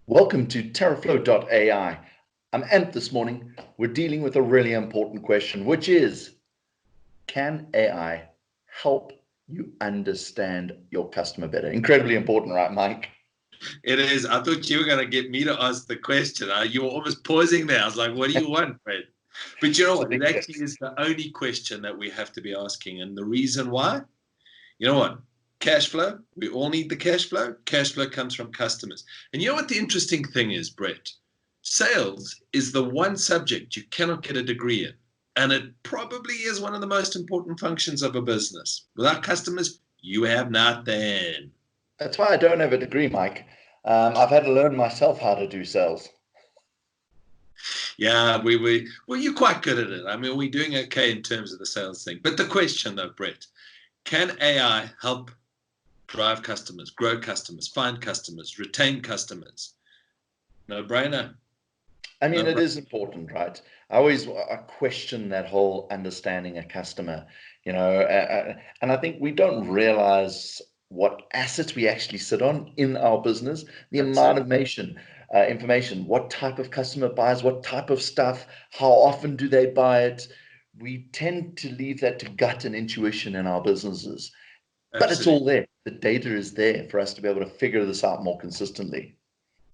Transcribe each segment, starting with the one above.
Welcome to TerraFlow.ai. I'm Ant this morning. We're dealing with a really important question, which is, can AI help you understand your customer better? Incredibly important, right, Mike? It is. I thought you were going to get me to ask the question. You were almost pausing there. I was like, what do you want, Fred? But you know It's a what? It big actually yes. is the only question that we have to be asking. And the reason why, you know what? Cash flow. We all need the cash flow. Cash flow comes from customers. And you know what the interesting thing is, Brett? Sales is the one subject you cannot get a degree in. And it probably is one of the most important functions of a business. Without customers, you have nothing. That's why I don't have a degree, Mike. I've had to learn myself how to do sales. Yeah, well, you're quite good at it. I mean, we're doing okay in terms of the sales thing. But the question, though, Brett, can AI help drive customers, grow customers, find customers, retain customers? No brainer. I No mean, it brainer. is important, right? I question that whole understanding a customer, and I think we don't realize what assets we actually sit on in our business, the amount of Absolutely. information, what type of customer buys, what type of stuff, how often do they buy it? We tend to leave that to gut and intuition in our businesses, but it's Absolutely. all there. The data is there for us to be able to figure this out more consistently.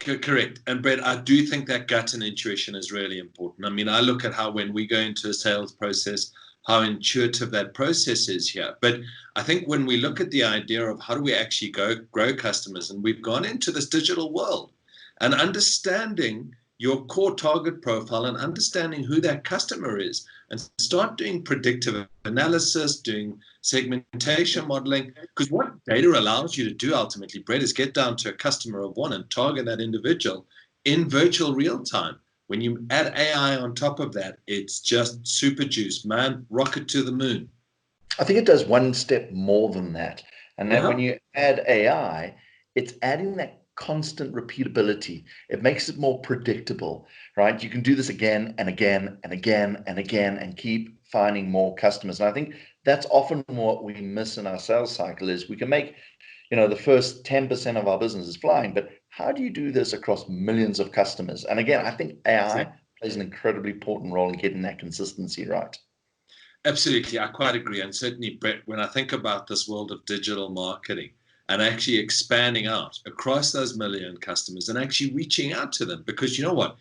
Correct. And Brett, I do think that gut and intuition is really important. I mean, I look at how when we go into a sales process, how intuitive that process is here. But I think when we look at the idea of how do we actually grow customers, and we've gone into this digital world and understanding your core target profile and understanding who that customer is and start doing predictive analysis, doing segmentation modeling. Because what data allows you to do ultimately, Brett, is get down to a customer of one and target that individual in virtual real time. When you add AI on top of that, it's just super juice, man. Rocket to the moon. I think it does one step more than that. And that when Uh-huh. you add AI, it's adding that constant repeatability. It makes it more predictable, right? You can do this again and again and again and again and keep finding more customers. And I think that's often what we miss in our sales cycle is we can make, the first 10% of our business is flying, but how do you do this across millions of customers? And again, I think AI plays an incredibly important role in getting that consistency right. Absolutely, I quite agree. And certainly, Brett, when I think about this world of digital marketing and actually expanding out across those million customers and actually reaching out to them, because you know what?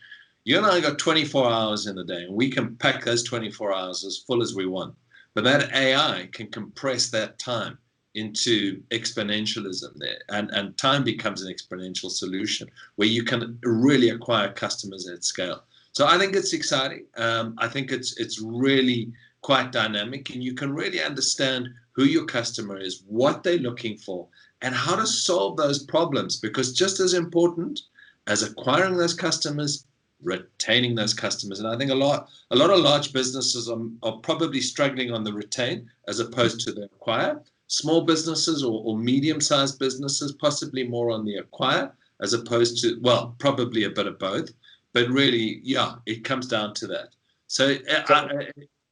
You and I got 24 hours in a day, and we can pack those 24 hours as full as we want. But that AI can compress that time into exponentialism there, and time becomes an exponential solution where you can really acquire customers at scale. So I think it's exciting. I think it's really quite dynamic, and you can really understand who your customer is, what they're looking for, and how to solve those problems. Because just as important as acquiring those customers, retaining those customers. And I think a lot of large businesses are probably struggling on the retain as opposed to the acquire. Small businesses or medium-sized businesses possibly more on the acquire as opposed to, well, probably a bit of both. But really, yeah, it comes down to that. So So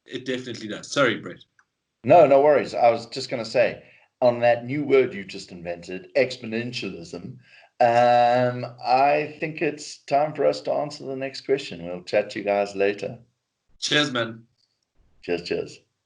it definitely does. Sorry, Brett. no, no worries. I was just going to say on that new word you just invented, exponentialism. I think it's time for us to answer the next question. We'll chat to you guys later. Cheers, man. Cheers, cheers.